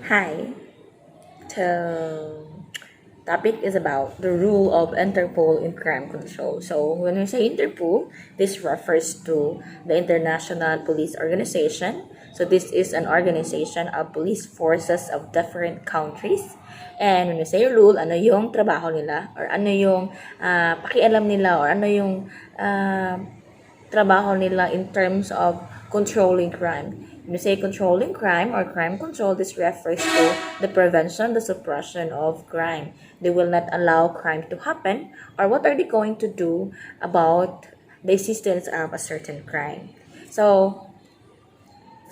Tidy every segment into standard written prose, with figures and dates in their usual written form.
Hi. The topic is about the role of Interpol in crime control. So when we say Interpol, this refers to the International Police Organization. So this is an organization of police forces of different countries. And when we say rule, ano yung trabaho nila or ano yung pakialam nila or ano yung trabaho nila in terms of controlling crime. When you say controlling crime or crime control, this refers to the prevention, the suppression of crime. They will not allow crime to happen, or what are they going to do about the existence of a certain crime. So,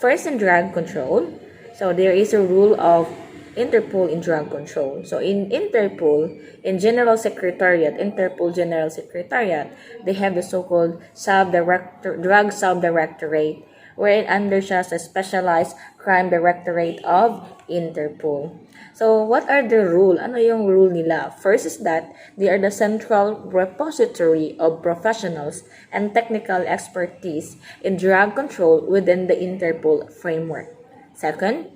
first in drug control, so there is a rule of Interpol in drug control. So in Interpol, in General Secretariat, Interpol General Secretariat, they have the so-called drug subdirectorate, wherein under siya sa specialized crime directorate of Interpol. So what are the rule? Ano yung rule nila? First is that they are the central repository of professionals and technical expertise in drug control within the Interpol framework. Second,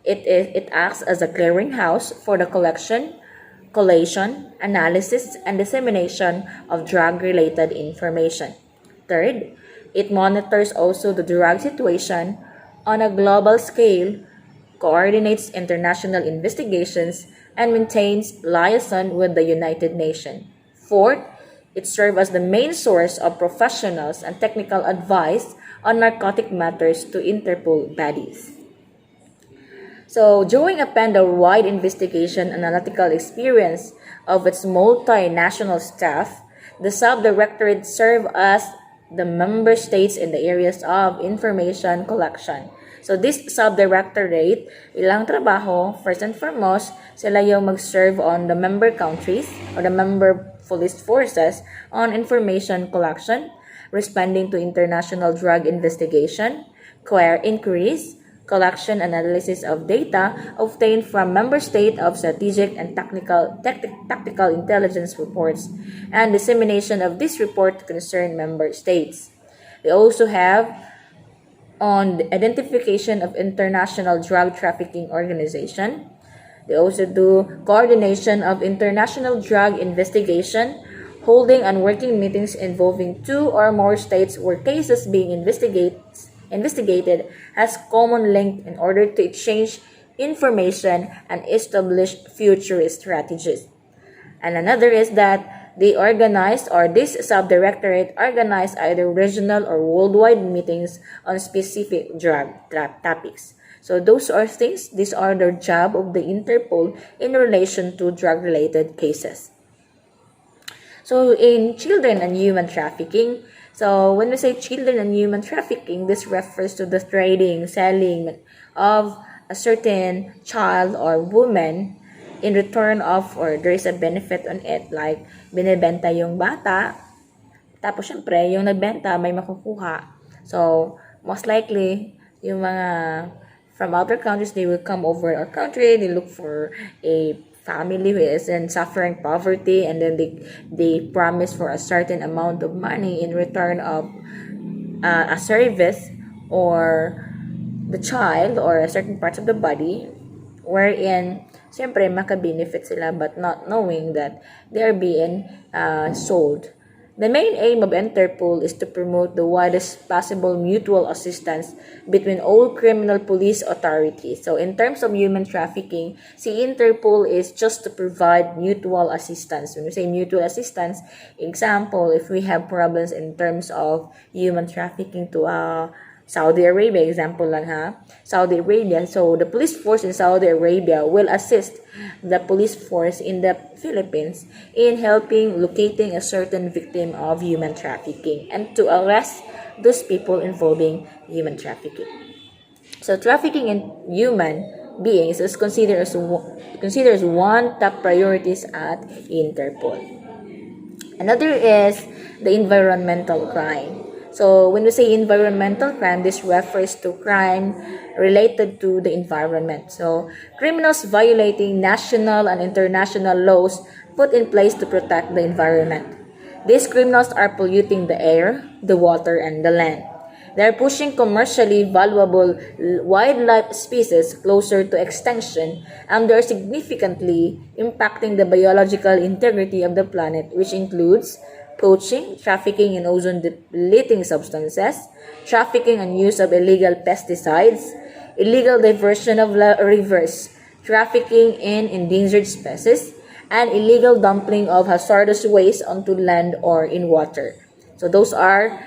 it acts as a clearinghouse for the collection, collation, analysis, and dissemination of drug-related information. Third, it monitors also the drug situation on a global scale, coordinates international investigations, and maintains liaison with the United Nations. Fourth, it serves as the main source of professionals and technical advice on narcotic matters to Interpol bodies. So, drawing upon the wide investigation analytical experience of its multinational staff, the subdirectorate serves as the member states in the areas of information collection. So, this subdirectorate, ilang trabaho, first and foremost, sila yung mag-serve on the member countries or the member police forces on information collection, responding to international drug investigation, inquiries, collection and analysis of data obtained from member state of strategic and tactical intelligence reports, and dissemination of this report to concerned member states. They also have on the identification of international drug trafficking organization. They also do coordination of international drug investigation, holding and working meetings involving two or more states where cases being investigated has common link in order to exchange information and establish future strategies. And another is that they organized or this subdirectorate organized either regional or worldwide meetings on specific drug topics. So these are the job of the Interpol in relation to drug-related cases. So in children and human trafficking, so when we say children and human trafficking, this refers to the trading, selling of a certain child or woman in return of, or there is a benefit on it, like binibenta yung bata, tapos syempre yung nagbenta may makukuha. So most likely yung mga from other countries, they will come over our country, they look for a family who is in suffering poverty, and then they promise for a certain amount of money in return of a service or the child or a certain parts of the body, wherein siyempre maka-benefit sila but not knowing that they are being sold. The main aim of Interpol is to promote the widest possible mutual assistance between all criminal police authorities. So in terms of human trafficking, si Interpol is just to provide mutual assistance. When we say mutual assistance, example, if we have problems in terms of human trafficking to Saudi Arabia, example lang ha, Saudi Arabia. So the police force in Saudi Arabia will assist the police force in the Philippines in helping locating a certain victim of human trafficking and to arrest those people involving human trafficking. So trafficking in human beings is considered as one top priorities at Interpol. Another is the environmental crime. So when we say environmental crime, this refers to crime related to the environment. So criminals violating national and international laws put in place to protect the environment. These criminals are polluting the air, the water, and the land. They're pushing commercially valuable wildlife species closer to extinction, and they're significantly impacting the biological integrity of the planet, which includes poaching, trafficking in ozone-depleting substances, trafficking and use of illegal pesticides, illegal diversion of rivers, trafficking in endangered species, and illegal dumping of hazardous waste onto land or in water. So those are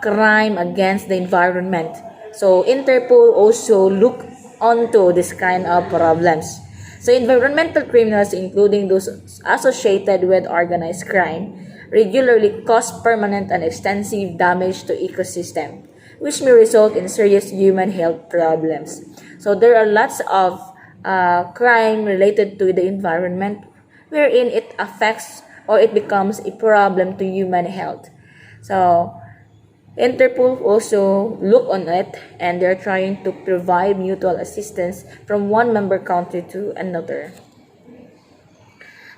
crime against the environment. So Interpol also look onto this kind of problems. So environmental criminals, including those associated with organized crime, regularly cause permanent and extensive damage to ecosystem, which may result in serious human health problems. So there are lots of crime related to the environment wherein it affects or it becomes a problem to human health. So Interpol also look on it, and they're trying to provide mutual assistance from one member country to another.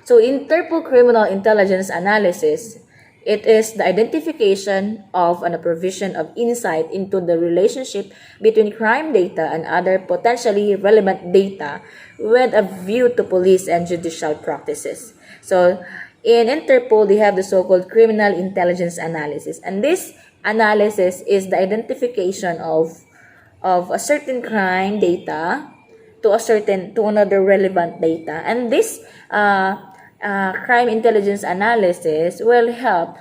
So Interpol Criminal Intelligence Analysis, it is the identification of and a provision of insight into the relationship between crime data and other potentially relevant data with a view to police and judicial practices. So in Interpol, they have the so-called criminal intelligence analysis, and this analysis is the identification of a certain crime data to another relevant data, and this crime intelligence analysis will help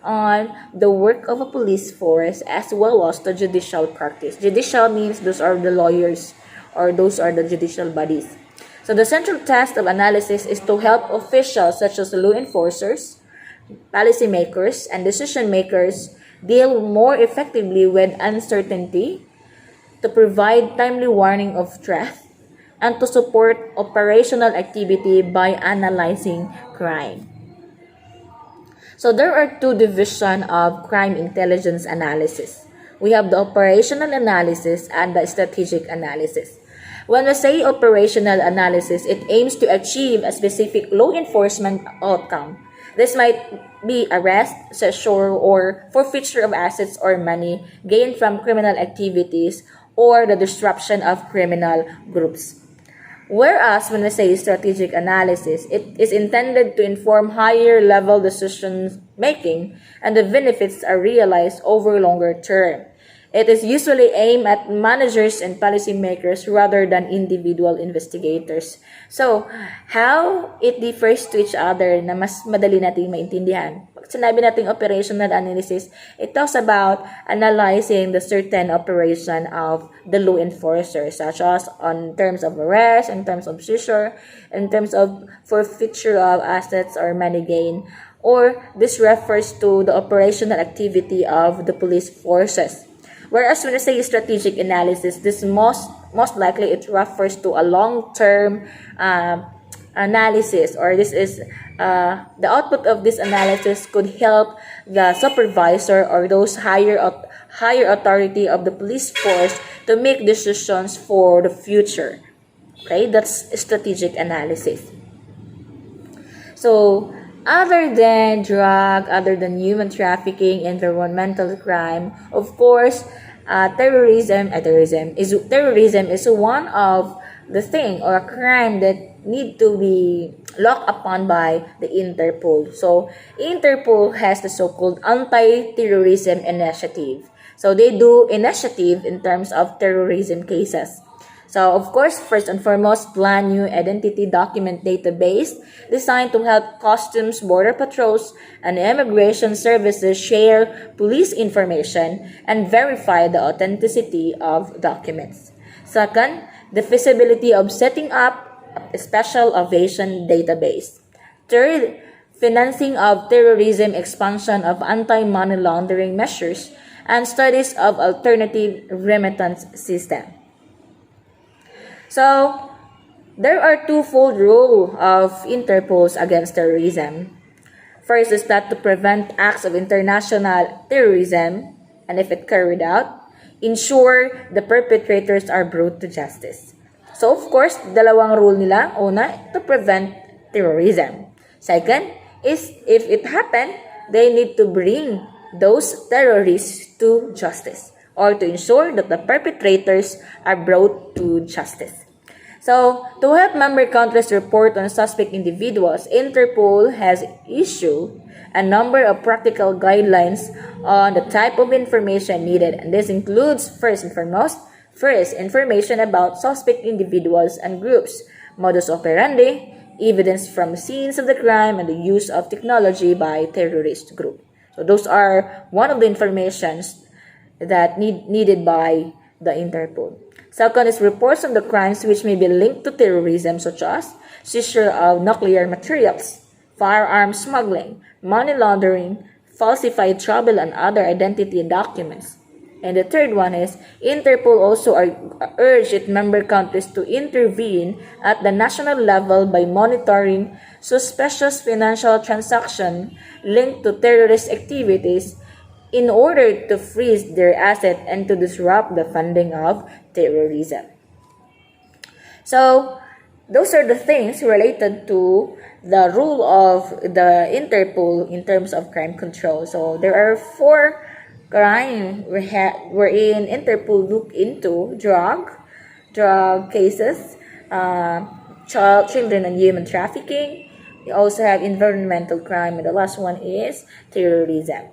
on the work of a police force as well as the judicial practice. Judicial means those are the lawyers or those are the judicial bodies. So the central task of analysis is to help officials such as law enforcers, policymakers, and decision makers deal more effectively with uncertainty, to provide timely warning of threat, and to support operational activity by analyzing crime. So there are two divisions of crime intelligence analysis. We have the operational analysis and the strategic analysis. When we say operational analysis, it aims to achieve a specific law enforcement outcome. This might be arrest, seizure, or forfeiture of assets or money gained from criminal activities, or the disruption of criminal groups. Whereas when we say strategic analysis, it is intended to inform higher level decision making, and the benefits are realized over longer term. It is usually aimed at managers and policymakers rather than individual investigators. So, how it differs to each other na mas madali nating maintindihan? Pag sinabi nating operational analysis, it talks about analyzing the certain operation of the law enforcer, such as in terms of arrest, in terms of seizure, in terms of forfeiture of assets or money gain, or this refers to the operational activity of the police forces. Whereas when I say strategic analysis, this most likely it refers to a long-term analysis, or this is the output of this analysis could help the supervisor or those higher authority of the police force to make decisions for the future. Okay, that's strategic analysis. So other than drug, other than human trafficking, environmental crime, of course, terrorism is one of the thing or a crime that need to be locked upon by the Interpol. So Interpol has the so-called anti-terrorism initiative. So they do initiative in terms of terrorism cases. So, of course, first and foremost, plan new identity document database designed to help customs, border patrols, and immigration services share police information and verify the authenticity of documents. Second, the feasibility of setting up a special aviation database. Third, financing of terrorism, expansion of anti-money laundering measures, and studies of alternative remittance system. So, there are twofold role of Interpol against terrorism. First is that to prevent acts of international terrorism, and if it carried out, ensure the perpetrators are brought to justice. So, of course, dalawang rule nila. Una, to prevent terrorism. Second is if it happened, they need to bring those terrorists to justice. or to ensure that the perpetrators are brought to justice. So, to help member countries report on suspect individuals, Interpol has issued a number of practical guidelines on the type of information needed, and this includes, first and foremost, information about suspect individuals and groups, modus operandi, evidence from scenes of the crime, and the use of technology by terrorist group. So those are one of the informations that needed by the Interpol. Second is reports on the crimes which may be linked to terrorism, such as seizure of nuclear materials, firearm smuggling, money laundering, falsified travel and other identity documents. And the third one is Interpol also urged its member countries to intervene at the national level by monitoring suspicious financial transactions linked to terrorist activities in order to freeze their assets and to disrupt the funding of terrorism. So, those are the things related to the role of the Interpol in terms of crime control. So, there are 4 crimes wherein Interpol look into drug cases, children and human trafficking. We also have environmental crime, and the last one is terrorism.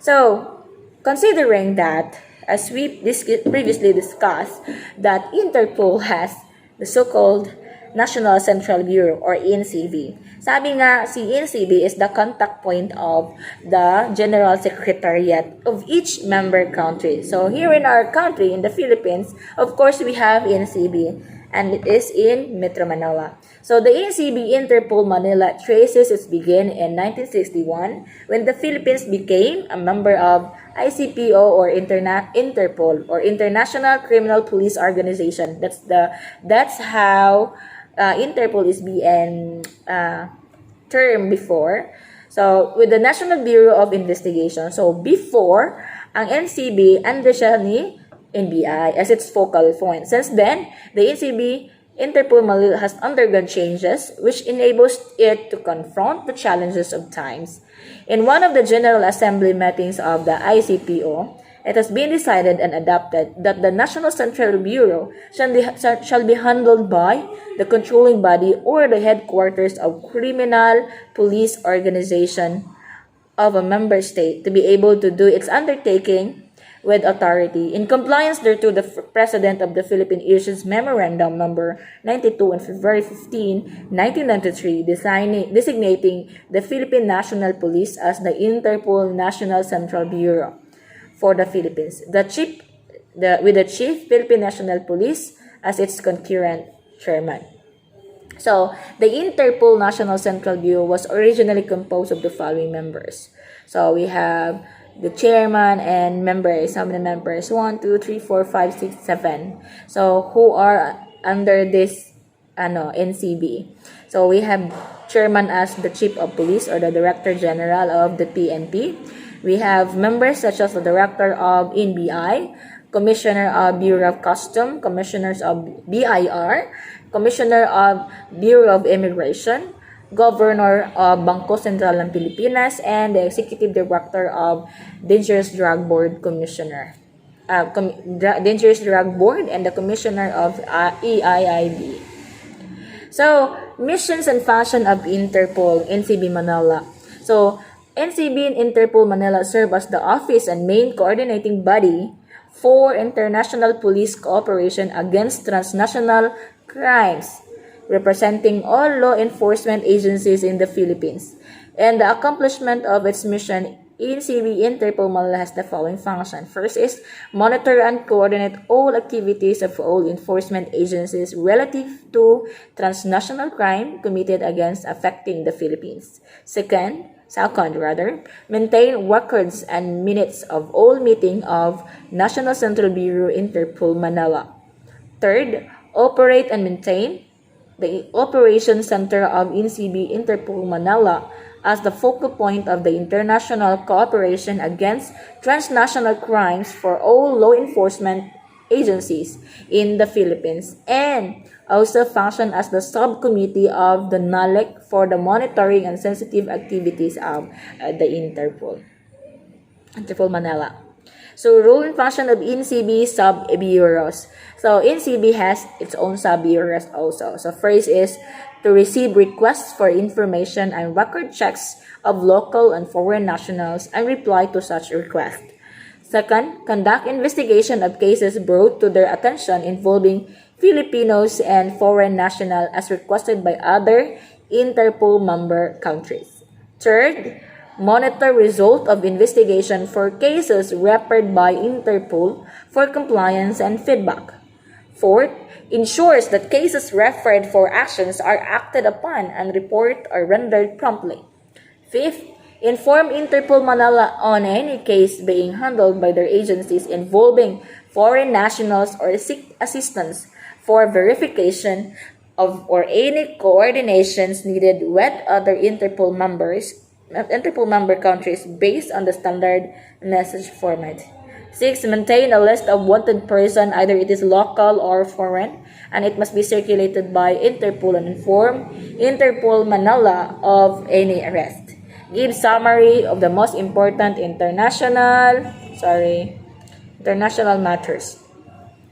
So, considering that, as we previously discussed, that Interpol has the so-called National Central Bureau or NCB. Sabi nga, si NCB is the contact point of the General Secretariat of each member country. So, here in our country, in the Philippines, of course, we have NCB, and it is in Metro Manila. So, the NCB Interpol Manila traces its begin in 1961 when the Philippines became a member of ICPO or Interpol or International Criminal Police Organization. That's how Interpol is being termed before. So, with the National Bureau of Investigation. So, before, ang NCB, under siya ni NBI as its focal point. Since then, the NCB Interpol Manila has undergone changes which enables it to confront the challenges of times. In one of the General Assembly meetings of the ICPO, it has been decided and adopted that the National Central Bureau shall be handled by the controlling body or the headquarters of criminal police organization of a member state to be able to do its undertaking with authority. In compliance thereto, the President of the Philippines issues Memorandum Number 92 on February 15, 1993, designating the Philippine National Police as the Interpol National Central Bureau for the Philippines. With the Chief Philippine National Police as its concurrent chairman. So, the Interpol National Central Bureau was originally composed of the following members. So, we have the chairman and members. How many members? 1, 2, 3, 4, 5, 6, 7. So, who are under this NCB? So, we have chairman as the chief of police or the director general of the PNP. We have members such as the director of NBI, commissioner of Bureau of Customs, commissioners of BIR, commissioner of Bureau of Immigration, Governor of Bangko Sentral ng Pilipinas, and the Executive Director of Dangerous Drug Board Commissioner. Dangerous Drug Board and the Commissioner of EIIB. So, missions and function of Interpol, NCB Manila. So, NCB and Interpol Manila serve as the office and main coordinating body for international police cooperation against transnational crimes, representing all law enforcement agencies in the Philippines. And the accomplishment of its mission, NCB Interpol Manila has the following function. First is monitor and coordinate all activities of all enforcement agencies relative to transnational crime committed against affecting the Philippines. Second, maintain records and minutes of all meeting of National Central Bureau Interpol Manila. Third, operate and maintain the Operations Center of NCB Interpol Manila as the focal point of the international cooperation against transnational crimes for all law enforcement agencies in the Philippines, and also function as the subcommittee of the NALEC for the monitoring and sensitive activities of the Interpol Manila. So, role and function of NCB sub-bureaus. So, NCB has its own sub-bureaus also. So, first is to receive requests for information and record checks of local and foreign nationals and reply to such requests. Second, conduct investigation of cases brought to their attention involving Filipinos and foreign nationals as requested by other Interpol member countries. Third, monitor result of investigation for cases referred by Interpol for compliance and feedback. Fourth, ensures that cases referred for actions are acted upon and report are rendered promptly. Fifth, inform Interpol Manila on any case being handled by their agencies involving foreign nationals or seek assistance for verification of or any coordinations needed with other Interpol member countries based on the standard message format. 6. Maintain a list of wanted person, either it is local or foreign, and it must be circulated by Interpol and inform Interpol Manila of any arrest. Give summary of the most important international matters.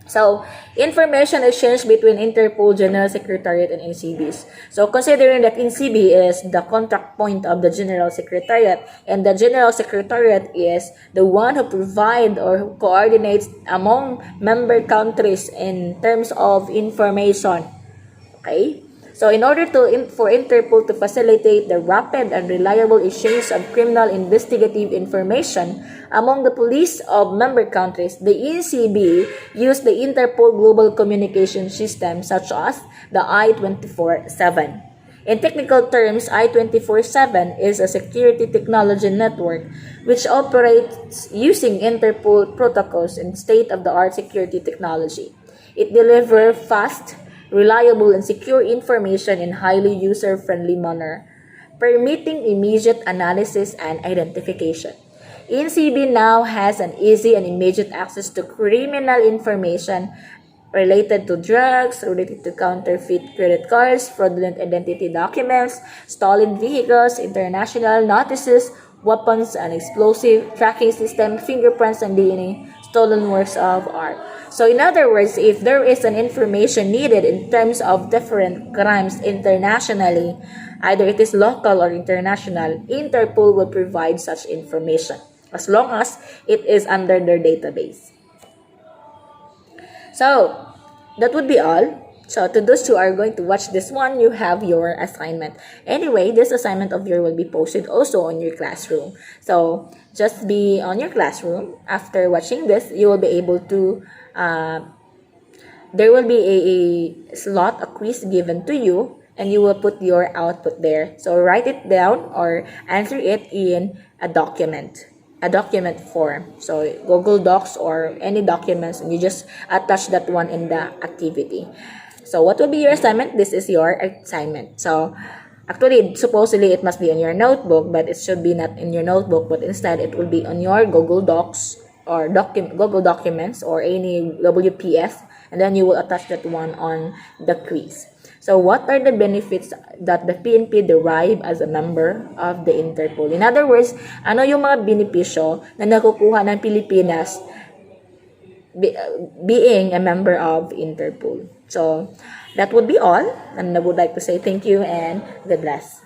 So, information exchange between Interpol, General Secretariat, and NCBs. So, considering that NCB is the contact point of the General Secretariat, and the General Secretariat is the one who provides or who coordinates among member countries in terms of information. Okay? So, in order for Interpol to facilitate the rapid and reliable exchange of criminal investigative information among the police of member countries, the NCB used the Interpol Global Communication System such as the I-24/7. In technical terms, I-24/7 is a security technology network which operates using Interpol protocols and state-of-the-art security technology. It delivers fast, reliable, and secure information in highly user-friendly manner, permitting immediate analysis and identification. NCB now has an easy and immediate access to criminal information related to drugs, related to counterfeit credit cards, fraudulent identity documents, stolen vehicles, international notices, weapons and explosive, tracking system, fingerprints, and DNA, stolen works of art. So in other words, if there is an information needed in terms of different crimes internationally, either it is local or international, Interpol will provide such information as long as it is under their database. So that would be all. So to those who are going to watch this one, you have your assignment. Anyway, this assignment of yours will be posted also on your classroom. So just be on your classroom. After watching this, you will be able to there will be a slot, a quiz given to you, and you will put your output there. So write it down or answer it in a document form. So Google Docs or any documents, and you just attach that one in the activity. So what will be your assignment? This is your assignment. So actually, supposedly it must be on your notebook, but it should be not in your notebook, but instead it will be on your Google Docs or Google Documents or any WPS, and then you will attach that one on the quiz. So what are the benefits that the PNP derive as a member of the Interpol? In other words, ano yung mga benepisyo na nakukuha ng Pilipinas being a member of Interpol? So that would be all, and I would like to say thank you and God bless.